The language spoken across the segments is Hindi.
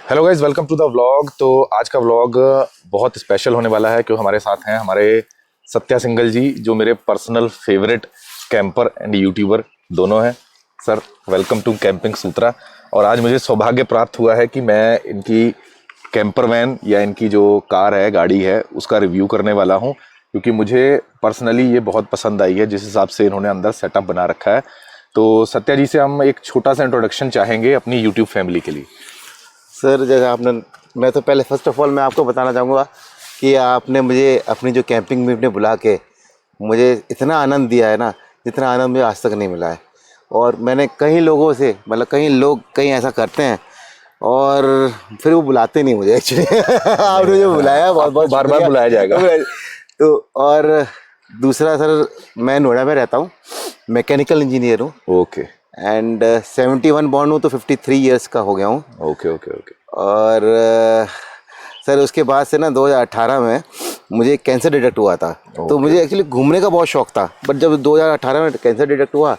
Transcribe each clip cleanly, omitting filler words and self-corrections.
Hello guys, welcome to the vlog. तो आज का व्लॉग बहुत स्पेशल होने वाला है क्योंकि हमारे साथ हैं हमारे सत्या सिंघल जी, जो मेरे personal favourite camper and YouTuber दोनों हैं। सर, वेलकम टू कैंपिंग सूत्रा। और आज मुझे सौभाग्य प्राप्त हुआ है कि मैं इनकी कैंपर वैन या इनकी जो कार है, गाड़ी है, उसका रिव्यू करने वाला हूँ क्योंकि मुझे पर्सनली ये बहुत पसंद आई है जिस हिसाब से इन्होंने अंदर सेटअप बना रखा है। तो सत्या जी से हम एक छोटा सा इंट्रोडक्शन चाहेंगे अपनी यूट्यूब फैमिली के लिए। सर, जैसे आपने मैं तो पहले फर्स्ट ऑफ ऑल मैं आपको बताना चाहूँगा कि आपने मुझे अपनी जो कैंपिंग में अपने बुला के मुझे इतना आनंद दिया है ना, जितना आनंद मुझे आज तक नहीं मिला है। और मैंने कई लोगों से, मतलब कई लोग कहीं ऐसा करते हैं और फिर वो बुलाते नहीं मुझे एक्चुअली। आपने जो बुलाया बहुत बहुत बार बार बुलाया जाएगा। तो और दूसरा सर, मैं नोएडा में रहता हूँ, मैकेनिकल इंजीनियर हूँ। ओके। एंड 71 बॉर्न हूँ तो 53 इयर्स का हो गया हूँ। Okay okay okay. और सर उसके बाद से ना 2018 में मुझे कैंसर डिटेक्ट हुआ था। तो मुझे एक्चुअली घूमने का बहुत शौक था, बट जब 2018 में कैंसर डिटेक्ट हुआ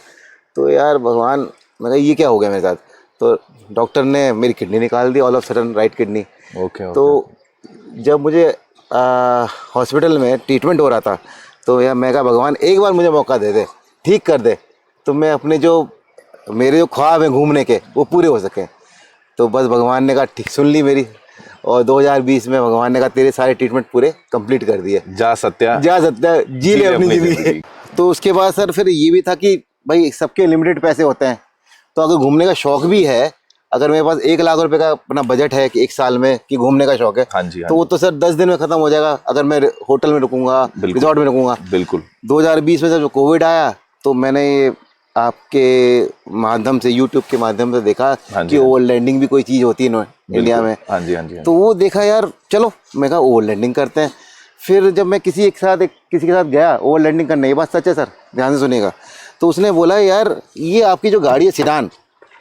तो यार भगवान, मैं कहा ये क्या हो गया मेरे साथ। तो डॉक्टर ने मेरी किडनी निकाल दी, all of sudden right kidney. Okay. तो जब मुझे हॉस्पिटल में ट्रीटमेंट हो रहा था तो यार मैं कहा भगवान एक बार मुझे मौका दे दे, ठीक कर दे, तो मैं अपने जो मेरे जो ख्वाब हैं घूमने के वो पूरे हो सकें। तो बस भगवान ने कहा ठीक, सुन ली मेरी। और 2020 में भगवान ने कहा तेरे सारे ट्रीटमेंट पूरे कंप्लीट कर दिए। जा सत्या, जा सत्या, जी ले अपनी जिंदगी। तो उसके बाद सर फिर ये भी था कि भाई सबके लिमिटेड पैसे होते हैं, तो अगर घूमने का शौक भी है, अगर मेरे पास 1 लाख रुपए का अपना बजट है कि 1 साल में कि घूमने का शौक है, हाँ जी, तो वो तो सर 10 दिन में खत्म हो जाएगा अगर मैं होटल में रुकूंगा, रिजॉर्ट में रुकूंगा। बिल्कुल। 2020 में जब कोविड आया तो मैंने ये आपके माध्यम से, यूट्यूब के माध्यम से देखा कि ओवरलैंडिंग भी कोई चीज़ होती है इंडिया में। हाँ जी हाँ जी। तो वो देखा यार, चलो मैं कहा ओवरलैंडिंग करते हैं। फिर जब मैं किसी के साथ गया ओवरलैंडिंग करने, ये बात सच है सर, ध्यान से सुनिएगा। तो उसने बोला यार ये आपकी जो गाड़ी है सिडान,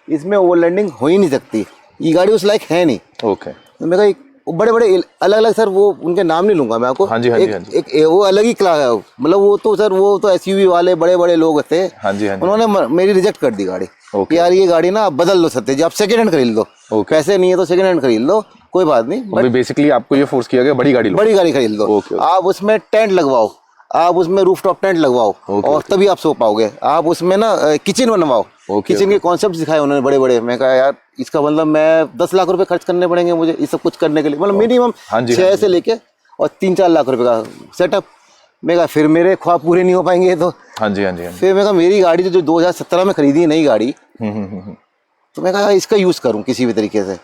इसमें ओवरलैंडिंग हो ही नहीं सकती, ये गाड़ी उस लायक है नहीं। ओके। तो मैं कहा बड़े बड़े अलग अलग सर, वो उनके नाम नहीं लूंगा मैं आपको। हाँ जी हाँ जी हाँ जी। एक वो अलग ही क्लास है, मतलब वो तो सर वो तो एसयूवी वाले बड़े बड़े लोग थे। हाँ जी हाँ जी। उन्होंने मेरी रिजेक्ट कर दी गाड़ी कि यार ये गाड़ी ना आप बदल लो सत्य जी, आप सेकंड हैंड खरीद लो, पैसे नहीं है तो सेकंड हैंड खरीद लो, कोई बात नहीं। बट बेसिकली आपको ये फोर्स किया गया बड़ी गाड़ी लो, बड़ी गाड़ी खरीद लो, आप उसमें टेंट लगवाओ, आप उसमें रूफटॉप टेंट लगवाओ और तभी आप सो पाओगे। आप उसमें ना किचन बनवाओ, किचन के कॉन्सेप्ट दिखाए उन्होंने बड़े बड़े। मैं कहा यार इसका मतलब मैं 10 लाख रुपए खर्च करने पड़ेंगे मुझे ये सब कुछ करने के लिए, मतलब मिनिमम 6 से लेके और 3-4 लाख रुपए का सेटअप। मैं कहा फिर मेरे ख्वाब पूरे नहीं हो पाएंगे तो। हाँ जी हाँ जी। फिर मैं कहा मेरी गाड़ी जो 2017 में खरीदी है नई गाड़ी, तो मैं कहा इसका यूज़ करूँ किसी भी तरीके से।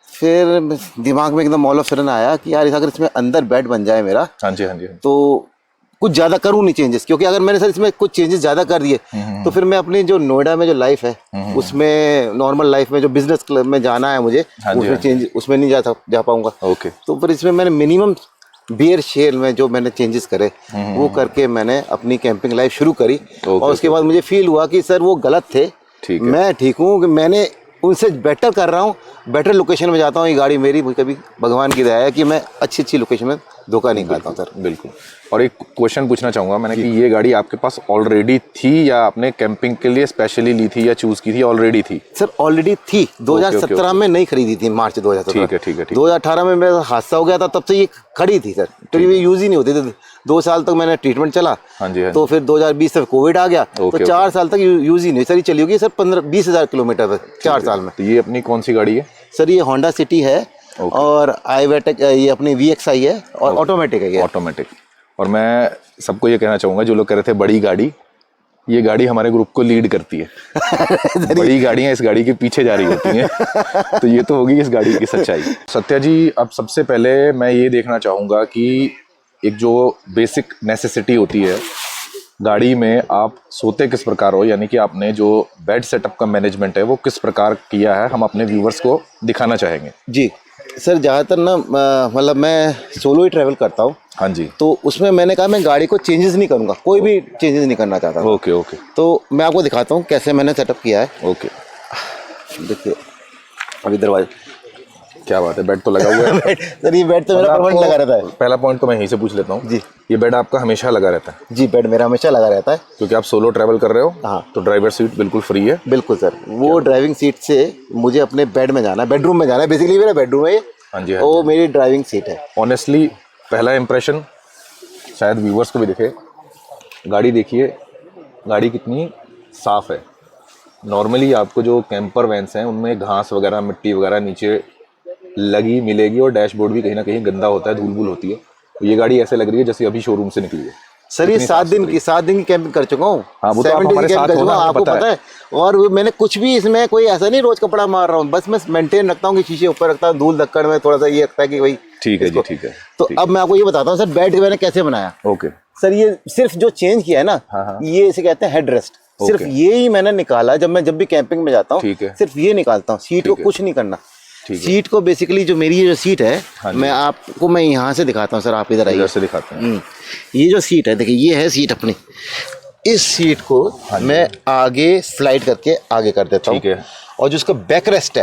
फिर दिमाग में एकदम ऑल ऑफ सडन आया कि यार अगर इसमें अंदर बेड बन जाए मेरा, हाँ जी हाँ जी, तो कुछ ज़्यादा करूँ नहीं चेंजेस, क्योंकि अगर मैंने सर इसमें कुछ चेंजेस ज़्यादा कर दिए तो फिर मैं अपनी जो नोएडा में जो लाइफ है उसमें, नॉर्मल लाइफ में जो बिजनेस क्लब में जाना है मुझे, उसमें नहीं जा पाऊंगा। ओके। तो फिर इसमें मैंने मिनिमम बियर शेयर में जो मैंने चेंजेस करे वो करके मैंने अपनी कैंपिंग लाइफ शुरू करी। और उसके बाद मुझे फील हुआ कि सर वो गलत थे, मैं ठीक हूँ कि मैंने उनसे बेटर कर रहा हूँ, बेटर लोकेशन में जाता हूँ। ये गाड़ी मेरी कभी भगवान की दया है कि मैं अच्छी अच्छी लोकेशन में धोखा नहीं खाता हूँ सर। बिल्कुल। और एक क्वेश्चन पूछना चाहूँगा मैंने कि ये गाड़ी आपके पास ऑलरेडी थी या आपने कैंपिंग के लिए स्पेशली ली थी या चूज़ की थी? ऑलरेडी थी सर, ऑलरेडी थी। 2017 में नहीं खरीदी थी, मार्च 2017। ठीक है ठीक है। 2018 में मेरा हादसा हो गया था, तब से ये खड़ी थी सर, तो ये यूज़ ही नहीं होती थी। 2 साल तक मैंने ट्रीटमेंट चला। हाँ जी। तो फिर 2020 से कोविड आ गया, तो 4 साल तक यूज़ ही नहीं। सर ये चली होगी सर 15-20 हज़ार किलोमीटर 4 साल में। तो ये अपनी कौन सी गाड़ी है सर? ये होंडा सिटी है और iVTEC, ये अपनी VXI है और ऑटोमेटिक है। ये ऑटोमेटिक। और मैं सबको ये कहना चाहूँगा जो लोग कह रहे थे बड़ी गाड़ी, ये गाड़ी हमारे ग्रुप को लीड करती है। बड़ी गाड़ियाँ इस गाड़ी के पीछे जा रही होती हैं। तो ये तो होगी इस गाड़ी की सच्चाई। सत्या जी, अब सबसे पहले मैं ये देखना चाहूँगा कि एक जो बेसिक नेसेसिटी होती है गाड़ी में, आप सोते किस प्रकार हो, यानी कि आपने जो बेड सेटअप का मैनेजमेंट है वो किस प्रकार किया है, हम अपने व्यूवर्स को दिखाना चाहेंगे। जी सर, ज़्यादातर ना मतलब मैं सोलो ही ट्रैवल करता हूँ। हाँ जी। तो उसमें मैंने कहा मैं गाड़ी को चेंजेस नहीं करूँगा, कोई भी चेंजेस नहीं करना चाहता। Okay okay. तो मैं आपको दिखाता हूँ कैसे मैंने सेटअप किया है। ओके। देखिए अभी दरवाजे, क्या बात है, बेड तो लगा हुआ है। सर ये बेड तो मेरा परमानेंट लगा रहता है। पहला पॉइंट तो मैं यहीं से पूछ लेता हूँ जी। ये बेड आपका हमेशा लगा रहता है जी, बेड मेरा हमेशा लगा रहता है। क्योंकि आप सोलो ट्रैवल कर रहे हो। हाँ। तो ड्राइवर सीट बिल्कुल फ्री है। बिल्कुल सर, वो ड्राइविंग सीट से मुझे अपने बेड में जाना है, बेडरूम में जाना है, बेसिकली मेरा बेडरूम है ये। हाँ जी, हाँ वो मेरी ड्राइविंग सीट है। ऑनेस्टली पहला इंप्रेशन शायद व्यूवर्स को भी दिखे, गाड़ी देखिए, गाड़ी कितनी साफ़ है। नॉर्मली आपको जो कैंपर वैन्स हैं उनमें घास वगैरह, मिट्टी वगैरह नीचे लगी मिलेगी और डैशबोर्ड भी कहीं ना कहीं गंदा होता है, धूल भूल होती है। तो ये गाड़ी ऐसे लग रही है जैसे अभी शोरूम से निकली है। सर ये 7 दिन की कैंपिंग कर चुका हूँ। हाँ, वो तो आप 7 हमारे days की साथ कैंपिंग कर हो ना, चुका हूँ, आपको आपको पता पता है। और वो मैंने कुछ भी इसमें कोई ऐसा नहीं रोज कपड़ा मार रहा हूँ, बस मैं मेंटेन रखता हूँ कि शीशे ऊपर रखता हूँ, धूल धक्कड़ में थोड़ा सा ये रखता है कि भाई ठीक है जी, ठीक है। तो अब मैं आपको ये बताता हूँ सर, बेड मैंने कैसे बनाया। ओके। सर ये सिर्फ जो चेंज किया है ना, हाँ। ये इसे कहते हैं हेड रेस्ट। सिर्फ ये ही मैंने निकाला, जब भी कैंपिंग में जाता ठीक है। हूँ सिर्फ ये निकालता हूँ, सीट को कुछ नहीं करना। सीट को बेसिकली जो मेरी ये जो सीट है, मैं यहाँ से दिखाता हूँ सर, आप इधर आइए। से दिखाते हैं। ये जो सीट है देखिए, ये है सीट अपनी। इस सीट को मैं आगे स्लाइड करके आगे कर देता हूँ। ठीक है। और जो उसका बैक रेस्ट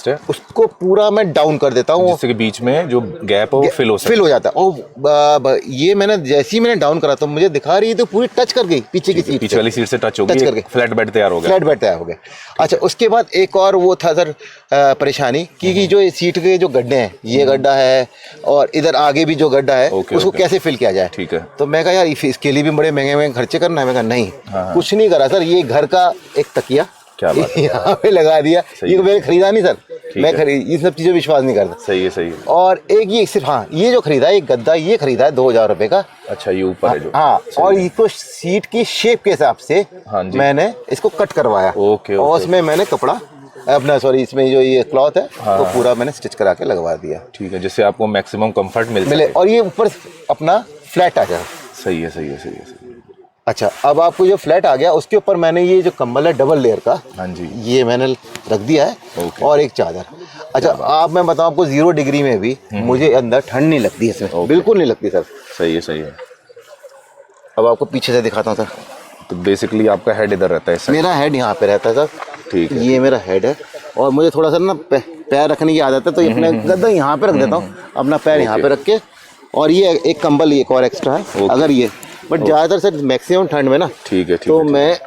है उसको पूरा मैं डाउन कर देता हूँ, जिससे कि बीच में जो गैप है वो फिल हो जाता है। और ये मैंने जैसे ही मैंने डाउन करा तो मुझे दिखा रही है तो पूरी टच कर गई पीछे की सीट, पीछे वाली सीट से टच हो गई, फ्लैट बेड तैयार हो गया। अच्छा, उसके बाद एक और वो था सर परेशानी कि जो सीट के जो गड्ढे हैं, ये गड्ढा है और इधर आगे भी जो गड्ढा है, उसको कैसे फिल किया जाए। ठीक है। तो मैं कहा यार इसके लिए भी बड़े महंगे खर्चे करना है। मैं कहा नहीं, कुछ नहीं करा सर, ये घर का एक तकिया यहाँ पे लगा दिया। ये मैंने खरीदा नहीं सर, मैं ये सब चीज़ें विश्वास नहीं करता। सही है। और एक ये सिर्फ ये जो खरीदा है, एक गद्दा ये खरीदा है 2000 रुपए का। अच्छा, ये ऊपर है जो। हाँ, और इसको सीट की शेप के हिसाब से मैंने इसको कट करवाया। ओके। और उसमें मैंने कपड़ा अपना इसमें जो ये क्लॉथ है तो पूरा मैंने स्टिच करा के लगवा दिया। ठीक है, जिससे आपको मैक्सिमम कंफर्ट मिले और ये ऊपर अपना फ्लैट आ जाए। सही है। अच्छा, अब आपको जो फ्लैट आ गया, उसके ऊपर मैंने ये जो कंबल है डबल लेयर का, हाँ जी, ये मैंने रख दिया है। और एक चादर। अच्छा, मैं बताऊं आपको, 0 डिग्री में भी मुझे अंदर ठंड नहीं लगती है इसमें, बिल्कुल नहीं लगती सर। सही है। अब आपको पीछे से दिखाता हूँ सर। तो बेसिकली आपका हेड इधर रहता है? मेरा हेड यहाँ पे रहता है सर। ठीक है। ये मेरा हेड है और मुझे थोड़ा सा ना पैर रखने की आदत है, तो अपने गद्दा यहाँ पे रख देता हूँ, अपना पैर यहाँ पे रख के। और ये एक कंबल एक और एक्स्ट्रा है अगर ये, बट ज़्यादातर सर मैक्सिमम ठंड में ना, ठीक है, तो मैं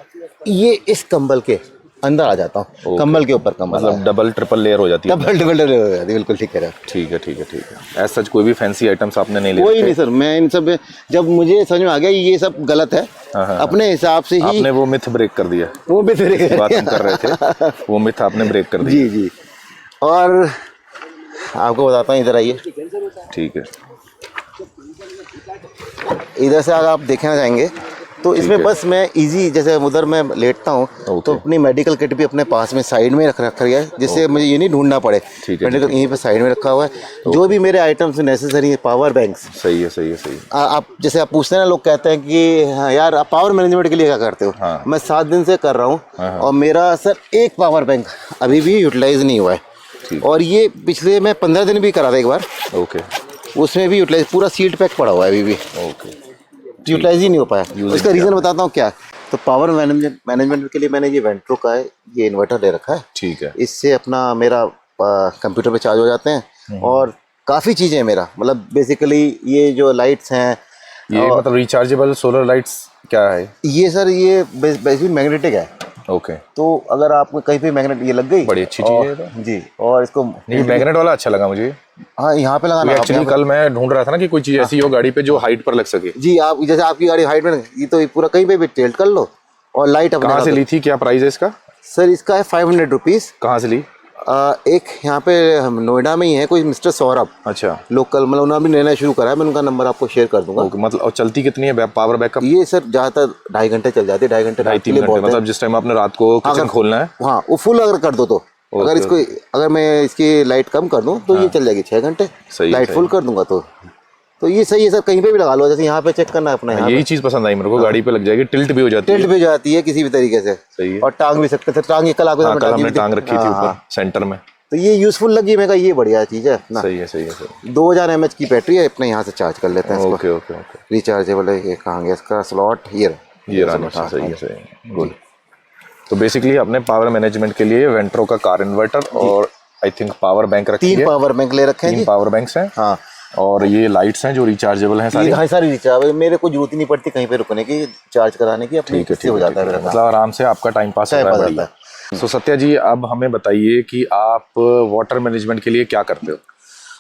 ये इस कंबल के अंदर आ जाता हूँ, कंबल के ऊपर कंबल, मतलब डबल ट्रिपल लेयर हो जाती है। डबल लेयर हो जाती है, बिल्कुल ठीक कह रहे हैं। ठीक है। ऐसा सच कोई भी फैंसी आइटम्स आपने नहीं लिए? कोई नहीं सर, मैं इन सब, जब मुझे समझ में आ गया ये सब गलत है, अपने हिसाब से ही आपने वो मिथ ब्रेक कर दिया। वो मिथ ब्रेक बात हम कर रहे थे, वो मिथ आपने ब्रेक कर दिया। जी। और आपको बताता हूँ, इधर आइए। ठीक है। इधर से अगर आप देखना चाहेंगे तो इसमें बस मैं इजी, जैसे उधर मैं लेटता हूँ तो अपनी मेडिकल किट भी अपने पास में साइड में रखा है, जिससे मुझे ये नहीं ढूंढना पड़े। मेडिकल यहीं पे साइड में रखा हुआ है। जो भी मेरे आइटम्स नेसेसरी है, पावर बैंक्स। सही है। आप जैसे आप पूछते हैं ना, लोग कहते हैं कि हाँ यार आप पावर मैनेजमेंट के लिए क्या करते हो? मैं 7 दिन से कर रहा हूँ और मेरा सर एक पावर बैंक अभी भी यूटिलाइज नहीं हुआ है। और ये पिछले मैं 15 दिन भी करा था एक बार। ओके। उसमें भी यूटिलाइज, पूरा सीट पैक पड़ा हुआ है अभी भी। ओके। यूटिलाइज ही नहीं हो पाया। उसका रीज़न बताता हूँ क्या। तो पावर मैनेजमेंट के लिए मैंने ये वेंट्रो का है, ये इन्वर्टर ले रखा है। ठीक है। इससे अपना मेरा कंप्यूटर पे चार्ज हो जाते हैं और काफ़ी चीज़ें मेरा, मतलब बेसिकली ये जो लाइट्स हैं, ये मतलब रिचार्जेबल सोलर लाइट्स क्या है? ये सर ये बेसिकली मैग्नेटिक है। ओके। तो अगर आपको कहीं पे मैग्नेट ये लग गई, बड़ी अच्छी चीज़ है तो। जी। और इसको नहीं, मैग्नेट वाला अच्छा लगा मुझे। हाँ, यहाँ पे लगाना। एक्चुअली कल मैं ढूंढ रहा था ना कि कोई चीज़ ऐसी हो गाड़ी पे जो हाइट पर लग सके। जी, आप जैसे आपकी गाड़ी हाइट में, ये तो पूरा कहीं पे भी टिल्ट कर लो और लाइट अपने। कहाँ से ली थी, क्या प्राइस है इसका? सर इसका है 500 रुपीज़। कहाँ से ली? एक यहाँ पे नोएडा में ही है, कोई मिस्टर सौरभ। अच्छा। लोकल, मतलब उन्होंने भी नया शुरू करा है, मैं उनका नंबर आपको शेयर कर दूंगा। ओके। मतलब और चलती कितनी है पावर बैकअप? ये सर ज़्यादातर 2.5 घंटे चल जाती है, 2.5 घंटे 2.5-3 घंटे। मतलब जिस टाइम आपने रात को किचन खोलना है, हाँ वो फुल अगर कर दो तो, अगर मैं इसकी लाइट कम कर दूं तो ये चल जाएगी 6 घंटे। लाइट फुल कर दूंगा तो ये सही है सर, कहीं पे भी लगा लो, जैसे यहाँ पे चेक करना है अपना। यही चीज़ पसंद आई मेरे को, गाड़ी पे लग जाएगी, टिल्ट भी हो जाती है किसी भी तरीके से। सही है। और टांग भी सकते थे, टांग कल आपको हमने टांग रखी थी ऊपर सेंटर में, तो ये यूजफुल लगी। मैं कहा ये बढ़िया चीज़ है अपना। सही है। 2000 mAh की बैटरी है, अपने यहाँ से चार्ज कर लेते हैं। ओके। रिचार्जेबल है। ये कहाँ गया इसका स्लॉट? ये रहा। सही है। गुड। तो बेसिकली आपने पावर मैनेजमेंट के लिए वेंट्रो का कार इन्वर्टर और आई थिंक पावर बैंक रखी है। 3 पावर बैंक ले रखे हैं। 3 पावर बैंक्स हैं। हाँ, और ये लाइट्स हैं जो रिचार्जेबल हैं सारी। हाँ सारी रिचार्ज, मेरे को जरूरत ही नहीं पड़ती कहीं पे रुकने की, चार्ज कराने की, अपने से हो जाता है मेरा काम। मतलब आराम से आपका टाइम पास होता है बढ़िया। तो सत्या जी अब हमें बताइए कि आप वाटर मैनेजमेंट के लिए क्या करते हो?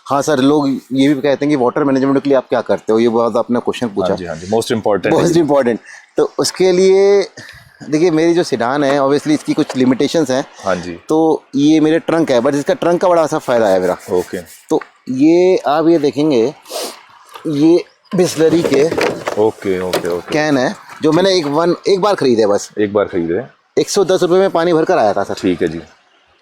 हाँ सर, लोग ये भी कहते हैं कि वाटर मैनेजमेंट के लिए आप क्या करते हो, ये बहुत आपने क्वेश्चन पूछा। हाँ जी, मोस्ट इम्पोर्टेंट। तो उसके लिए देखिए, मेरी जो सेडान है ऑब्वियसली इसकी कुछ लिमिटेशंस हैं। हाँ जी। तो ये मेरे ट्रंक है, बट इसका ट्रंक का बड़ा सा फायदा है मेरा। ओके। तो ये आप ये देखेंगे, ये बिस्लरी के ओके कैन है जो मैंने एक बार खरीदे, बस एक बार खरीदे। 110 रुपये में पानी भर कर आया था सर। ठीक है जी।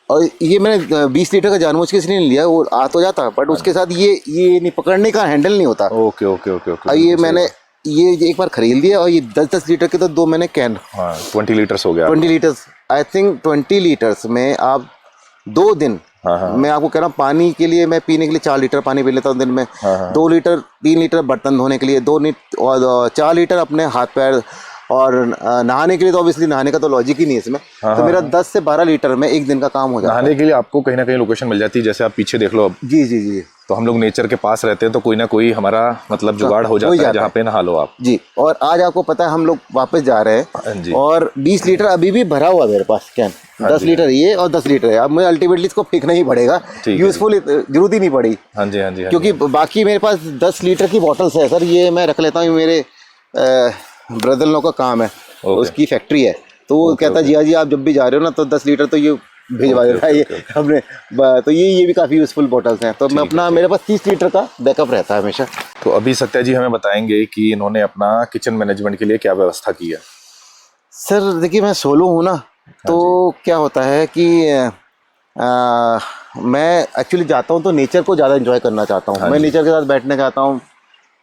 और ये मैंने 20 लीटर का जानबूझ के इसलिए नहीं लिया, वो आ तो जाता, बट उसके साथ ये नहीं, पकड़ने का हैंडल नहीं होता। ओके। और ये मैंने ये एक बार खरीद लिया, और ये 10-10 लीटर के तो 2 मैंने कैन। हाँ 20 लीटर्स हो गया। 20 लीटर्स, आई थिंक 20 लीटर्स में आप 2 दिन, मैं आपको कह रहा हूँ, पानी के लिए मैं पीने के लिए 4 लीटर पानी पी लेता हूँ दिन में। 2 लीटर 3 लीटर बर्तन धोने के लिए, 4 लीटर अपने हाथ पैर, और नहाने के लिए तो ऑब्वियसली नहाने का तो लॉजिक ही नहीं है इसमें। तो मेरा 10 से 12 लीटर में एक दिन का काम हो जाता है। नहाने के लिए आपको कहीं ना कहीं लोकेशन मिल जाती है, जैसे आप पीछे देख लो अब। जी। तो हम लोग नेचर के पास रहते हैं, तो कोई ना कोई हमारा मतलब जुगाड़ हो जाता है जहाँ पे नहा लो आप जी। और आज आपको पता है हम लोग वापस जा रहे हैं, और 20 लीटर अभी भी भरा हुआ मेरे पास कैन। 10 लीटर ये और 10 लीटर है। अब मुझे अल्टीमेटली इसको फेंकना ही पड़ेगा, यूजफुल जरूरत ही नहीं पड़ी। हाँ जी। क्योंकि बाकी मेरे पास 10 लीटर की बॉटल्स है सर, ये मैं रख लेता हूँ, मेरे ब्रदर इन लोग का काम है, उसकी फैक्ट्री है। तो वो कहता है जी आप जब भी जा रहे हो ना तो 10 लीटर तो ये भिजवा देता है ये हमने। तो ये भी काफ़ी यूजफुल बॉटल्स हैं। तो मैं अपना, मेरे पास 30 लीटर का बैकअप रहता है हमेशा। तो अभी सत्या जी हमें बताएंगे कि इन्होंने अपना किचन मैनेजमेंट के लिए क्या व्यवस्था की है। सर देखिए, मैं सोलो हूँ ना, तो क्या होता है कि मैं एक्चुअली जाता हूँ तो नेचर को ज़्यादा एंजॉय करना चाहता हूँ। मैं नेचर के साथ बैठना चाहता हूँ।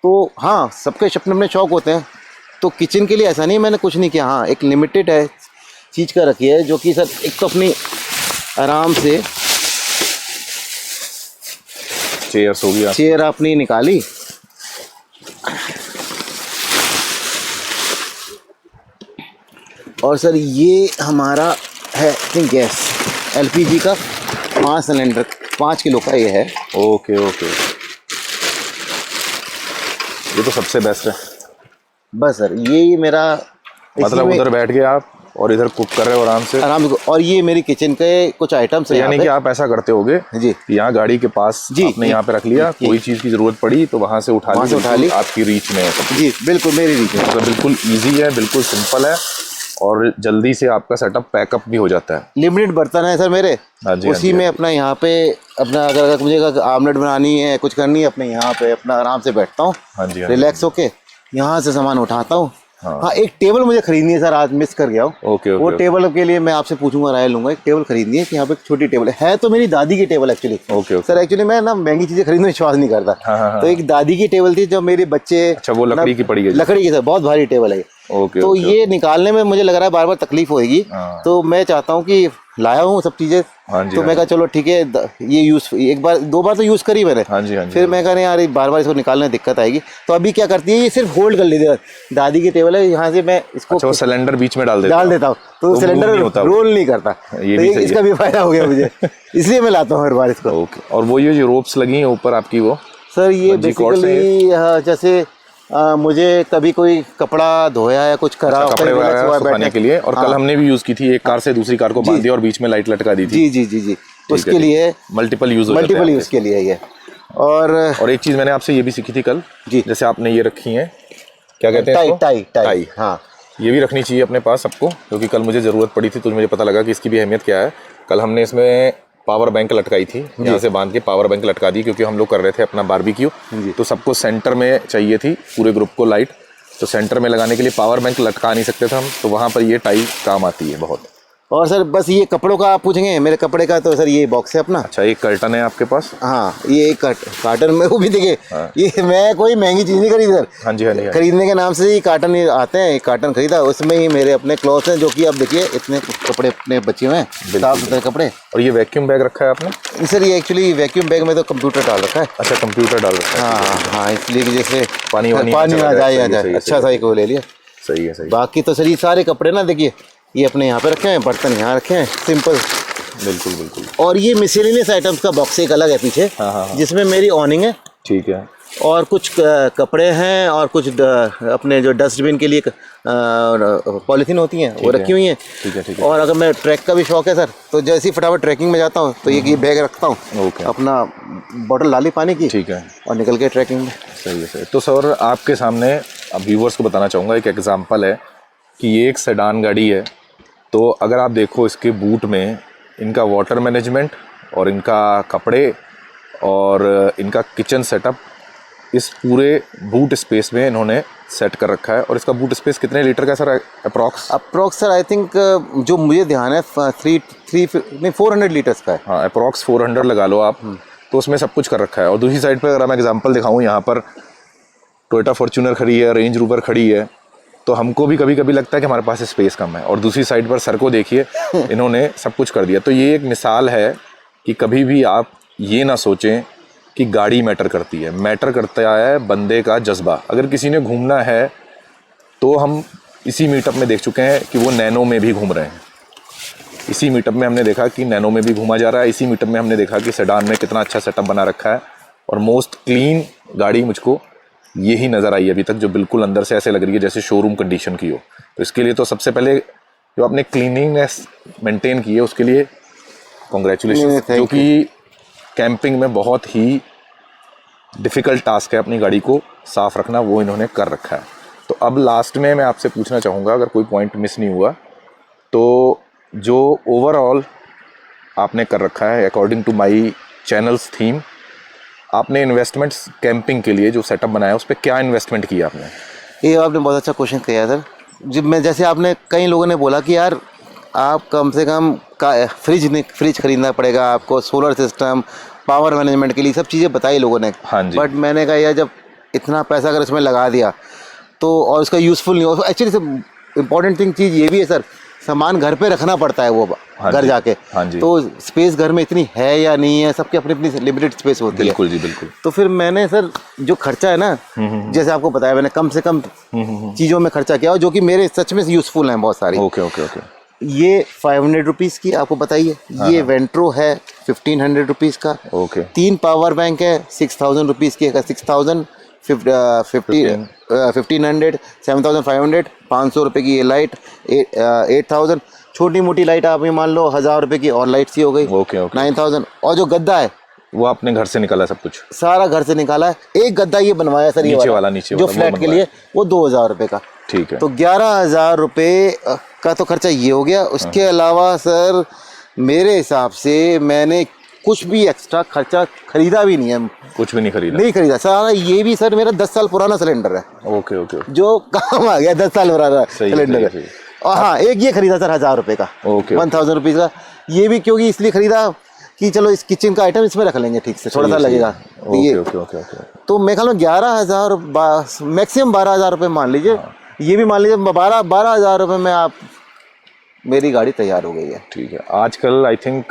तो हाँ, सबके अपने अपने शौक होते हैं। तो किचन के लिए ऐसा नहीं मैंने कुछ नहीं किया। हाँ, एक लिमिटेड है चीज़ का रखी है, जो कि सर एक तो अपनी आराम से चेयर्स हो गया, चेयर अपनी निकाली, और सर ये हमारा है गैस LPG का 5 सिलेंडर 5 किलो का ये है। ओके। ये तो सबसे बेस्ट है। बस सर ये मेरा, मतलब उधर बैठ के आप और इधर कुक कर रहे हो आराम से। और ये मेरी किचन के कुछ आइटम्स हैं। यानी कि आप ऐसा करते होगे जी, यहाँ गाड़ी के पास आपने यहाँ पे रख लिया, कोई चीज़ की जरूरत पड़ी तो वहाँ से उठा ली, आपकी रीच में है। जी बिल्कुल, मेरी रीच में। मतलब बिल्कुल ईजी है, बिल्कुल सिंपल है, और जल्दी से आपका सेटअप पैकअप भी हो जाता है। लिमिटेड बर्तन है सर मेरे, उसी में अपना यहाँ पे अपना अगर मुझे आमलेट बनानी है, कुछ करनी है, अपने यहाँ पे अपना आराम से बैठता हूँ, रिलैक्स होके यहाँ से सामान उठाता हूँ। हाँ, एक टेबल मुझे खरीदनी है सर, आज मिस कर गया हूँ। वो टेबल के लिए मैं आपसे पूछूंगा, राय लूंगा। एक टेबल खरीदनी है कि यहाँ पे एक छोटी टेबल है तो मेरी दादी की टेबल एक्चुअली। सर एक्चुअली मैं ना महंगी चीजें खरीदने में विश्वास नहीं करता। तो एक दादी की टेबल थी जब मेरे बच्चे। अच्छा, वो लकड़ी की पड़ी है? लकड़ी की सर, बहुत भारी टेबल है। तो ये निकालने में मुझे लग रहा है बार बार तकलीफ होगी। तो मैं चाहता हूँ कि लाया हूँ सब चीजें। तो मैं कहा चलो ठीक है, ये एक बार 2 बार तो यूज करी मैंने। फिर मैं कह रहा यार बार बार इसको निकालने में दिक्कत आएगी। तो अभी क्या करती है, ये सिर्फ होल्ड कर लेती है। दादी की टेबल है, यहाँ से मैं इसको सिलेंडर बीच में डाल देता हूँ, तो सिलेंडर रोल नहीं करता। इसका भी फायदा हो गया मुझे, इसलिए मैं लाता हूँ हर बार इसको। और वो ये जो रोप्स लगी हैं ऊपर आपकी, वो सर ये बेसिकली जैसे मुझे कभी कोई कपड़ा धोया या कुछ करा, कपड़े वगैरह सुखाने के लिए। और कल हमने भी यूज की थी, एक कार से दूसरी कार को बांध दिया और बीच में लाइट लटका दी थी। जी, उसके लिए मल्टीपल यूज के लिए ये। और एक चीज मैंने आपसे ये भी सीखी थी कल, जैसे आपने ये रखी है, क्या कहते हैं, टाई। हाँ, ये भी रखनी चाहिए अपने पास सबको, क्योंकि कल मुझे जरूरत पड़ी थी तो मुझे पता लगा कि इसकी भी अहमियत क्या है। कल हमने इसमें पावर बैंक लटकाई थी, यहाँ से बांध के पावर बैंक लटका दी, क्योंकि हम लोग कर रहे थे अपना बारबेक्यू। तो सबको सेंटर में चाहिए थी, पूरे ग्रुप को लाइट, तो सेंटर में लगाने के लिए पावर बैंक लटका नहीं सकते थे हम, तो वहाँ पर ये टाई काम आती है बहुत। और सर बस ये कपड़ों का आप पूछेंगे, मेरे कपड़े का तो सर ये बॉक्स है अपना। अच्छा, एक कर्टन है आपके पास? हाँ, ये एक कार्टन में, वो भी देखिए। ये मैं कोई महंगी चीज़ नहीं खरीद सर। हाँ जी। खरीदने के नाम से ही कार्टन आते हैं, एक कार्टन खरीदा, उसमें ही मेरे अपने क्लॉथ्स हैं, जो कि आप देखिए इतने कपड़े अपने बचे हुए हैं, साफ सुथरे कपड़े। और ये वैक्यूम बैग रखा है आपने? सर ये एक्चुअली वैक्यूम बैग में तो कंप्यूटर डाल रखा है। अच्छा, कंप्यूटर डाल रखा है। हाँ, इसलिए कि जैसे पानी आ जाए। अच्छा सा एक वो ले लिया। सही है। बाकी तो सर ये सारे कपड़े ना देखिए, ये अपने यहाँ पे रखे हैं, बर्तन यहाँ रखे हैं, सिंपल। बिल्कुल। और ये मिसलेनियस आइटम्स का बॉक्स एक अलग है पीछे, जिसमें मेरी ऑनिंग है। ठीक है। और कुछ कपड़े हैं और कुछ अपने जो डस्टबिन के लिए पॉलीथीन होती हैं वो रखी हुई हैं। ठीक है, ठीक है। और अगर मैं ट्रैक का भी शौक है सर, तो जैसे ही फटाफट ट्रैकिंग में जाता हूँ तो ये बैग रखता हूँ, ओके। अपना बॉटल डाली पानी की, ठीक है। और निकल के ट्रैकिंग में। सही है, सही है। तो सर आपके सामने अब व्यूवर्स को बताना चाहूँगा, एक एग्जांपल है कि ये एक सेडान गाड़ी है। तो अगर आप देखो इसके बूट में इनका वाटर मैनेजमेंट और इनका कपड़े और इनका किचन सेटअप इस पूरे बूट स्पेस में इन्होंने सेट कर रखा है। और इसका बूट स्पेस कितने लीटर का है sir approx? Sir I think जो मुझे ध्यान है 400 लीटर्स का है। हाँ, अप्रॉक्स 400 लगा लो आप। तो उसमें सब कुछ कर रखा है। और दूसरी साइड पर अगर मैं एग्जांपल दिखाऊं, यहाँ पर टोयोटा फॉर्च्यूनर खड़ी है, रेंज रोवर खड़ी है। तो हमको भी कभी कभी लगता है कि हमारे पास स्पेस कम है, और दूसरी साइड पर सर को देखिए इन्होंने सब कुछ कर दिया। तो ये एक मिसाल है कि कभी भी आप ये ना सोचें कि गाड़ी मैटर करती है, मैटर करता है बंदे का जज्बा। अगर किसी ने घूमना है तो हम इसी मीटअप में देख चुके हैं कि वो नैनो में भी घूम रहे हैं। इसी मीटअप में हमने देखा कि नैनो में भी घूमा जा रहा है। इसी मीटअप में हमने देखा कि सेडान में कितना अच्छा सेटअप बना रखा है। और मोस्ट क्लीन गाड़ी मुझको यही नज़र आई अभी तक, जो बिल्कुल अंदर से ऐसे लग रही है जैसे शोरूम कंडीशन की हो। तो इसके लिए तो सबसे पहले जो आपने क्लीनिंगनेस मेंटेन की है उसके लिए कॉन्ग्रेचुलेशन, जो कि कैंपिंग में बहुत ही डिफ़िकल्ट टास्क है अपनी गाड़ी को साफ़ रखना, वो इन्होंने कर रखा है। तो अब लास्ट में मैं आपसे पूछना चाहूँगा, अगर कोई पॉइंट मिस नहीं हुआ, तो जो ओवरऑल आपने कर रखा है according to my channels theme, आपने इन्वेस्टमेंट्स कैंपिंग के लिए जो सेटअप बनाया उस पर क्या इन्वेस्टमेंट किया आपने? ये आपने बहुत अच्छा क्वेश्चन किया सर। जब मैं जैसे आपने कई लोगों ने बोला कि यार आप कम से कम फ्रिज खरीदना पड़ेगा आपको, सोलर सिस्टम, पावर मैनेजमेंट के लिए सब चीज़ें बताई लोगों ने। हाँ जी। बट मैंने कहा यार जब इतना पैसा अगर इसमें लगा दिया तो, और उसका यूज़फुल नहीं हो, एक्चुअली इम्पॉर्टेंट थिंग चीज़ ये भी है सर, सामान घर पे रखना पड़ता है वो घर जाके। हाँ जी। तो स्पेस घर में इतनी है या नहीं है, सबकी अपनी अपनी लिमिटेड स्पेस होती है। बिल्कुल जी, बिल्कुल। तो फिर मैंने सर जो खर्चा है ना, जैसे आपको बताया मैंने, कम से कम चीज़ों में खर्चा किया, और जो कि मेरे सच में यूज़फुल हैं बहुत सारी। Okay okay okay. ये 500 रुपीज़ की आपको बताइए, ये वेंट्रो है 1500 रुपीज़ का। ओके। 3 पावर बैंक है 6000 रुपीज़ की, 6000, 1500, 7500, 500 रुपये की ये लाइट, 8000। छोटी मोटी लाइट आप ये मान लो 1000 रुपये की और लाइट सी हो गई, ओके ओके। 9000। और जो गद्दा है वो आपने घर से निकाला सब कुछ? सारा घर से निकाला है। एक गद्दा ये बनवाया सर, नीचे ये वाला जो फ्लैट के लिए, वो 2000 रुपये का। ठीक है। तो 11000 रुपये का तो खर्चा ये हो गया। उसके अलावा सर मेरे हिसाब से मैंने कुछ भी एक्स्ट्रा खर्चा खरीदा भी नहीं है। कुछ भी नहीं खरीदा सारा। ये भी सर मेरा 10 साल पुराना सिलेंडर है। Okay okay. जो काम आ गया, 10 साल पुराना सिलेंडर है। और हाँ, एक ये खरीदा सर 1000 रुपये का, 1000 रुपीज़ का। ये भी क्योंकि इसलिए खरीदा कि चलो इस किचन का आइटम इसमें रख लेंगे, ठीक से थोड़ा सा लगेगा। तो मैं ख्याल में 11000, मैक्सिमम 12000 रुपये मान लीजिए। ये भी मान लीजिए 12000 रुपये में आप, मेरी गाड़ी तैयार हो गई है। ठीक है। आजकल आई थिंक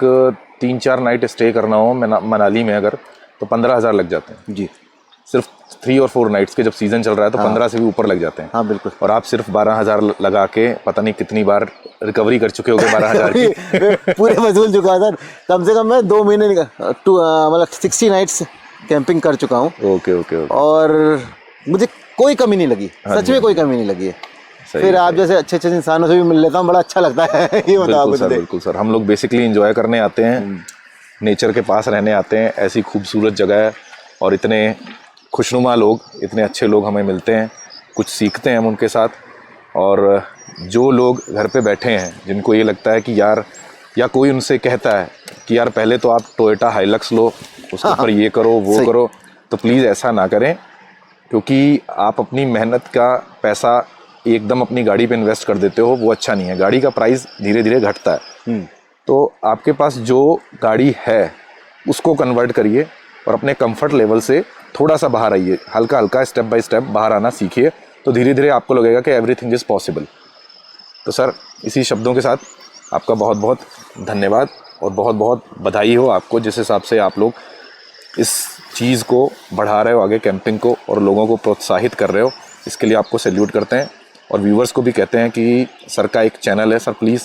3-4 नाइट स्टे करना हो मनाली में अगर, तो 15000 लग जाते हैं जी। सिर्फ 3 और 4 नाइट्स के, जब सीजन चल रहा है तो 15 से भी ऊपर लग जाते हैं। हाँ बिल्कुल। और आप सिर्फ 12000 लगा के पता नहीं कितनी बार रिकवरी कर चुके होगे 12000 की। पूरे वसूल चुका सर। कम से कम मैं 2 महीने मतलब 60 नाइट्स कैंपिंग कर चुका हूँ। Okay okay. और मुझे कोई कमी नहीं लगी, सच में कोई कमी नहीं लगी है। फिर आप जैसे अच्छे अच्छे इंसानों से भी मिल लेता हूँ, बड़ा अच्छा लगता है। ये बताओ सर। बिल्कुल सर, हम लोग बेसिकली एंजॉय करने आते हैं, नेचर के पास रहने आते हैं। ऐसी खूबसूरत जगह है और इतने खुशनुमा लोग, इतने अच्छे लोग हमें मिलते हैं, कुछ सीखते हैं हम उनके साथ। और जो लोग घर पे बैठे हैं, जिनको ये लगता है कि यार, या कोई उनसे कहता है कि यार पहले तो आप टोयोटा हाइलक्स लो, उसके ऊपर ये करो वो करो, तो प्लीज़ ऐसा ना करें, क्योंकि आप अपनी मेहनत का पैसा एकदम अपनी गाड़ी पे इन्वेस्ट कर देते हो, वो अच्छा नहीं है। गाड़ी का प्राइस धीरे धीरे घटता है। तो आपके पास जो गाड़ी है उसको कन्वर्ट करिए और अपने कंफर्ट लेवल से थोड़ा सा बाहर आइए, हल्का हल्का स्टेप बाय स्टेप बाहर आना सीखिए, तो धीरे धीरे आपको लगेगा कि एवरीथिंग इज़ पॉसिबल। तो सर, इसी शब्दों के साथ आपका बहुत बहुत धन्यवाद और बहुत बहुत बधाई हो आपको, जिस हिसाब से आप लोग इस चीज़ को बढ़ा रहे हो आगे, कैंपिंग को, और लोगों को प्रोत्साहित कर रहे हो। इसके लिए आपको सैल्यूट करते हैं और व्यूवर्स को भी कहते हैं कि सर का एक चैनल है, सर प्लीज़।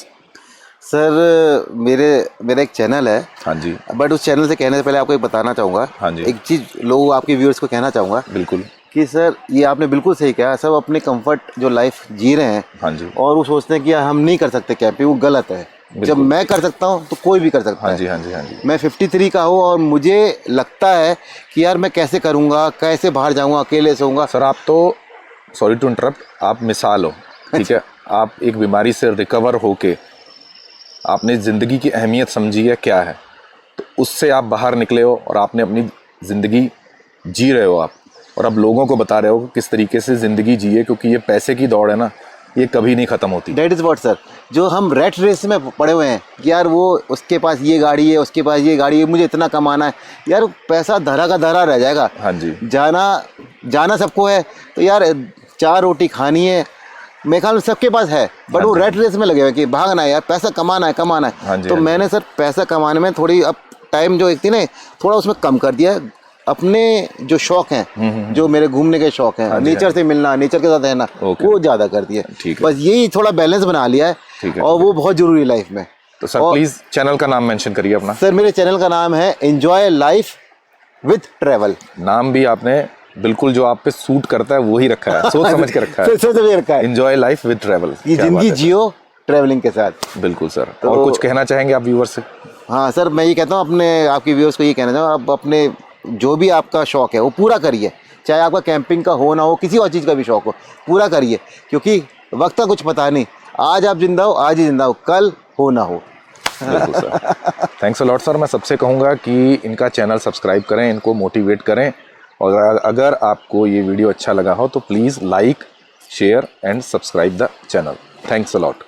सर मेरा एक चैनल है, हाँ जी, बट उस चैनल से कहने से पहले आपको एक बताना चाहूँगा। हाँ जी। एक चीज़ लोग आपके व्यूअर्स को कहना चाहूँगा बिल्कुल। कि सर ये आपने बिल्कुल सही कहा, सब अपने कंफर्ट जो लाइफ जी रहे हैं हाँ जी, और वो सोचते हैं कि यार हम नहीं कर सकते कैंपिंग, वो गलत है। जब मैं कर सकता हूँ तो कोई भी कर सकता हाँ है। जी, हाँ जी, हाँ जी। मैं 53 का हूँ और मुझे लगता है कि यार मैं कैसे करूँगा, कैसे बाहर जाऊँगा, अकेले सोऊंगा। सर आप तो, सॉरी टू इंटरप्ट, आप मिसाल हो, ठीक है। आप एक बीमारी से रिकवर होके आपने ज़िंदगी की अहमियत समझी है क्या है, तो उससे आप बाहर निकले हो और आपने अपनी ज़िंदगी जी रहे हो आप, और अब लोगों को बता रहे हो कि किस तरीके से ज़िंदगी जिए, क्योंकि ये पैसे की दौड़ है ना, ये कभी नहीं ख़त्म होती। डेट इज़ वॉट सर, जो हम रेट रेस में पड़े हुए हैं कि यार वो उसके पास ये गाड़ी है, उसके पास ये गाड़ी है, मुझे इतना कमाना है, यार पैसा धरा का धरा रह जाएगा। हाँ जी, जाना सबको है, तो यार 4 रोटी खानी है, मेरे ख्याल में सबके पास है, बट हाँ वो जी। रेट रेस में लगे हुए कि भागना है यार, पैसा कमाना है, कमाना हाँ है। जी, तो हाँ जी। मैंने सर पैसा कमाने में थोड़ी अब टाइम जो एक थी ना, थोड़ा उसमें कम कर दिया है। अपने जो शौक हैं, जो मेरे घूमने के शौक हैं, हाँ जी, नेचर से मिलना, नेचर के साथ रहना, ओके। वो ज़्यादा कर दिया। ठीक है। बस यही थोड़ा बैलेंस बना लिया ठीक है, है, और वो बहुत ज़रूरी है लाइफ में। तो सर और प्लीज़ चैनल का नाम मेंशन करिए अपना। सर मेरे चैनल का नाम है एंजॉय लाइफ विथ ट्रैवल। नाम भी आपने बिल्कुल जो आप पे सूट करता है वो ही रखा है, सोच समझ के रखा है। सोच समझ रखा है एंजॉय लाइफ विद ट्रैवल। कि जिंदगी जियो ट्रैवलिंग के साथ। बिल्कुल सर। तो- और कुछ कहना चाहेंगे आप व्यूअर्स से? हाँ सर, मैं ये कहता हूँ अपने आपके व्यूअर्स को ये कहना चाहूँ, आप अपने जो भी आपका शौक है वो पूरा करिए, चाहे आपका कैंपिंग का हो ना हो, किसी और चीज़ का भी शौक हो, पूरा करिए, क्योंकि वक्त का कुछ पता नहीं। आज आप जिंदा हो, आज ही जिंदा हो, कल हो ना हो। बिल्कुल sir. Thanks a lot sir. मैं सबसे कहूँगा कि इनका चैनल सब्सक्राइब करें, इनको मोटिवेट करें, और अगर आपको ये वीडियो अच्छा लगा हो तो please like, share and subscribe the channel. Thanks a lot.